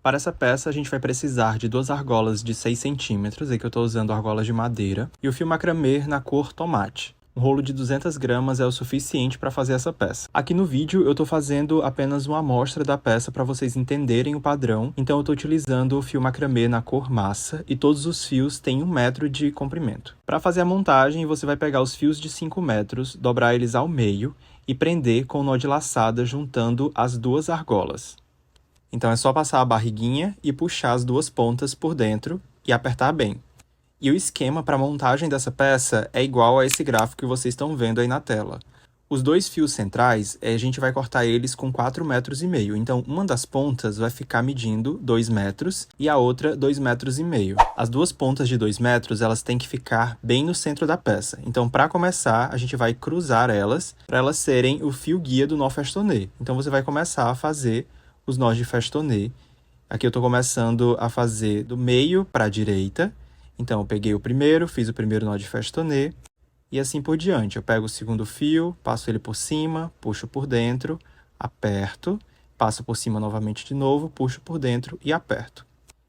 Para essa peça, a gente vai precisar de 2 argolas de 6 centímetros, aqui eu estou usando argolas de madeira, e o fio macramê na cor tomate. Um rolo de 200 gramas é o suficiente para fazer essa peça. Aqui no vídeo eu estou fazendo apenas uma amostra da peça para vocês entenderem o padrão, então eu estou utilizando o fio macramê na cor massa e todos os fios têm 1 metro de comprimento. Para fazer a montagem, você vai pegar os fios de 5 metros, dobrar eles ao meio e prender com o nó de laçada juntando as 2 argolas. Então é só passar a barriguinha e puxar as 2 pontas por dentro e apertar bem. E o esquema para a montagem dessa peça é igual a esse gráfico que vocês estão vendo aí na tela. Os 2 fios centrais, a gente vai cortar eles com 4,5 metros. Então, uma das pontas vai ficar medindo 2 metros e a outra 2,5 metros. As 2 pontas de 2 metros, elas têm que ficar bem no centro da peça. Então, para começar, a gente vai cruzar elas para elas serem o fio guia do nó festonê. Então, você vai começar a fazer os nós de festonê. Aqui eu estou começando a fazer do meio para a direita. Então, eu peguei o primeiro, fiz o primeiro nó de festonê, e assim por diante. Eu pego o segundo fio, passo ele por cima, puxo por dentro, aperto, passo por cima novamente de novo, puxo por dentro e aperto.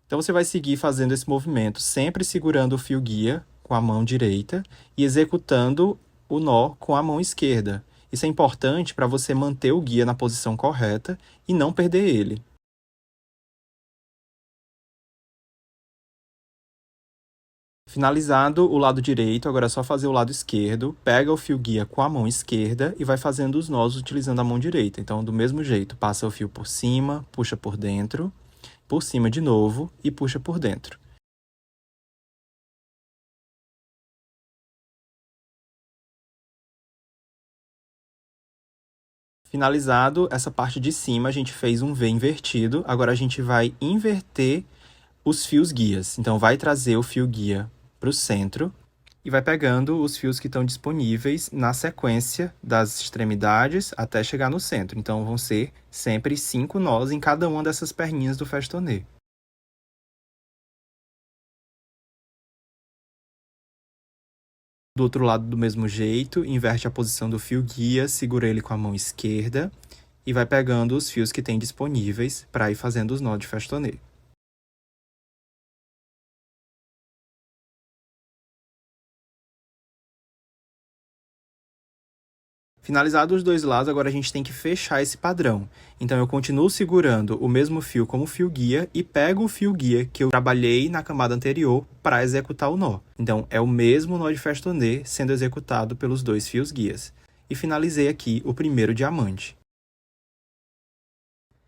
Então, você vai seguir fazendo esse movimento, sempre segurando o fio guia com a mão direita e executando o nó com a mão esquerda. Isso é importante para você manter o guia na posição correta e não perder ele. Finalizado o lado direito, agora é só fazer o lado esquerdo, pega o fio guia com a mão esquerda e vai fazendo os nós utilizando a mão direita. Então, do mesmo jeito, passa o fio por cima, puxa por dentro, por cima de novo e puxa por dentro. Finalizado essa parte de cima, a gente fez um V invertido, agora a gente vai inverter os fios guias. Então, vai trazer o fio guia para o centro e vai pegando os fios que estão disponíveis na sequência das extremidades até chegar no centro. Então, vão ser sempre 5 nós em cada uma dessas perninhas do festonê. Do outro lado, do mesmo jeito, inverte a posição do fio guia, segura ele com a mão esquerda e vai pegando os fios que tem disponíveis para ir fazendo os nós de festonê. Finalizados os 2 lados, agora a gente tem que fechar esse padrão. Então, eu continuo segurando o mesmo fio como fio guia e pego o fio guia que eu trabalhei na camada anterior para executar o nó. Então, é o mesmo nó de festonê sendo executado pelos 2 fios guias. E finalizei aqui o primeiro diamante.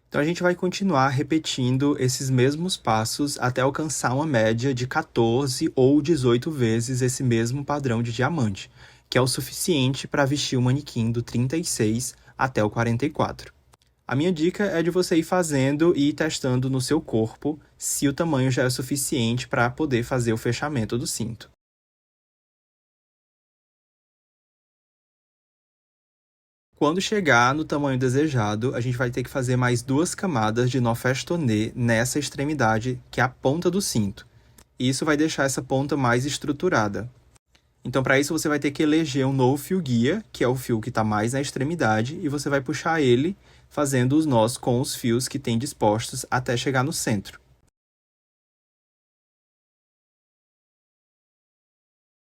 Então, a gente vai continuar repetindo esses mesmos passos até alcançar uma média de 14 ou 18 vezes esse mesmo padrão de diamante, que é o suficiente para vestir o manequim do 36 até o 44. A minha dica é de você ir fazendo e ir testando no seu corpo se o tamanho já é suficiente para poder fazer o fechamento do cinto. Quando chegar no tamanho desejado, a gente vai ter que fazer mais 2 camadas de nó festonê nessa extremidade, que é a ponta do cinto. Isso vai deixar essa ponta mais estruturada. Então, para isso, você vai ter que eleger um novo fio guia, que é o fio que está mais na extremidade, e você vai puxar ele fazendo os nós com os fios que tem dispostos até chegar no centro.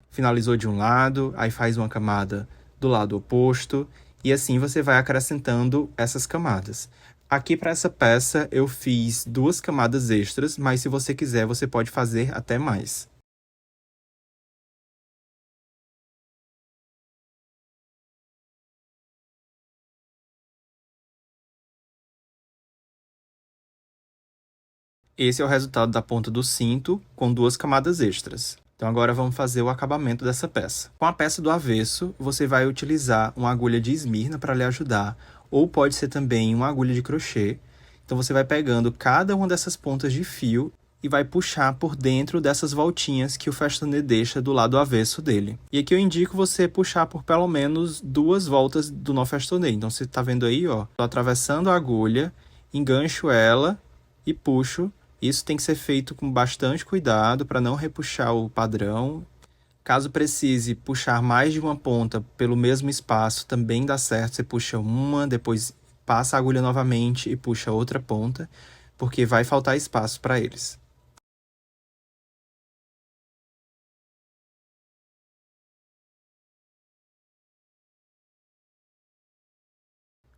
Finalizou de um lado, aí faz uma camada do lado oposto, e assim você vai acrescentando essas camadas. Aqui para essa peça eu fiz 2 camadas extras, mas se você quiser você pode fazer até mais. Esse é o resultado da ponta do cinto com 2 camadas extras. Então, agora vamos fazer o acabamento dessa peça. Com a peça do avesso, você vai utilizar uma agulha de esmirna para lhe ajudar, ou pode ser também uma agulha de crochê. Então, você vai pegando cada uma dessas pontas de fio e vai puxar por dentro dessas voltinhas que o festonê deixa do lado avesso dele. E aqui eu indico você puxar por pelo menos 2 voltas do nó festonê. Então, você está vendo aí, ó, tô atravessando a agulha, engancho ela e puxo. Isso tem que ser feito com bastante cuidado para não repuxar o padrão. Caso precise puxar mais de uma ponta pelo mesmo espaço, também dá certo. Você puxa uma, depois passa a agulha novamente e puxa outra ponta. porque vai faltar espaço para eles.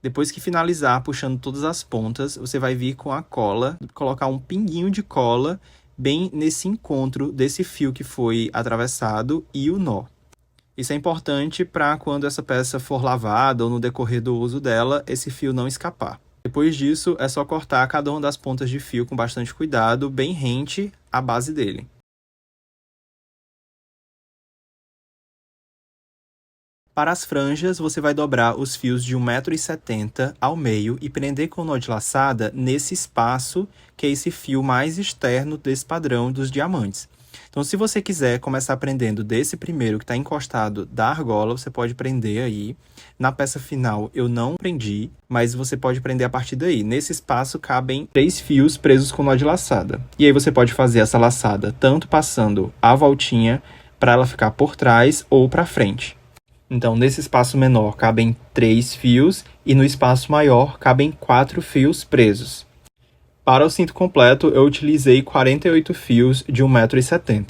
Depois que finalizar puxando todas as pontas, você vai vir com a cola, colocar um pinguinho de cola bem nesse encontro desse fio que foi atravessado e o nó. Isso é importante para quando essa peça for lavada ou no decorrer do uso dela, esse fio não escapar. Depois disso, é só cortar cada uma das pontas de fio com bastante cuidado, bem rente à base dele. Para as franjas, você vai dobrar os fios de 1,70 m ao meio e prender com nó de laçada nesse espaço, que é esse fio mais externo desse padrão dos diamantes. Então, se você quiser começar prendendo desse primeiro que está encostado da argola, você pode prender aí. Na peça final eu não prendi, mas você pode prender a partir daí. Nesse espaço cabem 3 fios presos com nó de laçada. E aí você pode fazer essa laçada tanto passando a voltinha para ela ficar por trás ou para frente. Então, nesse espaço menor cabem 3 fios e no espaço maior cabem 4 fios presos. Para o cinto completo, eu utilizei 48 fios de 1,70 m.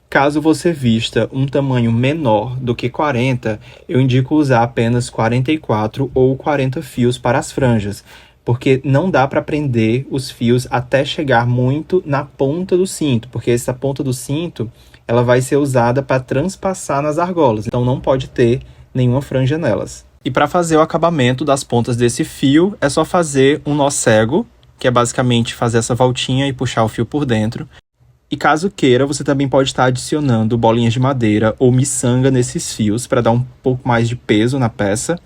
Caso você vista um tamanho menor do que 40, eu indico usar apenas 44 ou 40 fios para as franjas, porque não dá para prender os fios até chegar muito na ponta do cinto, porque essa ponta do cinto ela vai ser usada para transpassar nas argolas, então não pode ter nenhuma franja nelas. E para fazer o acabamento das pontas desse fio, é só fazer um nó cego, que é basicamente fazer essa voltinha e puxar o fio por dentro. E caso queira, você também pode estar adicionando bolinhas de madeira ou miçanga nesses fios para dar um pouco mais de peso na peça,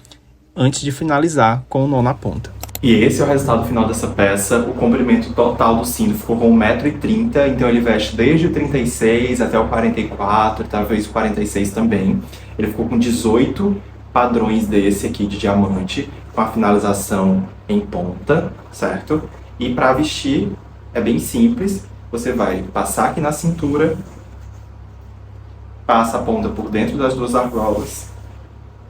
antes de finalizar com o nó na ponta. E esse é o resultado final dessa peça. O comprimento total do cinto ficou com 1,30 m, então ele veste desde o 36 até o 44, talvez o 46 também. Ele ficou com 18 padrões desse aqui de diamante, com a finalização em ponta, certo? E para vestir é bem simples, você vai passar aqui na cintura, passa a ponta por dentro das duas argolas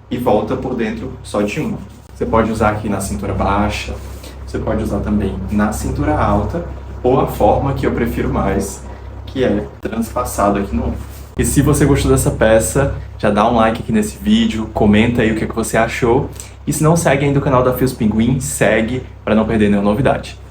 e volta por dentro só de uma. Você pode usar aqui na cintura baixa, você pode usar também na cintura alta, ou a forma que eu prefiro mais, que é transpassado aqui no ombro. E se você gostou dessa peça, já dá um like aqui nesse vídeo, comenta aí o que você achou. E se não segue ainda o canal da Fios Pinguim, segue para não perder nenhuma novidade.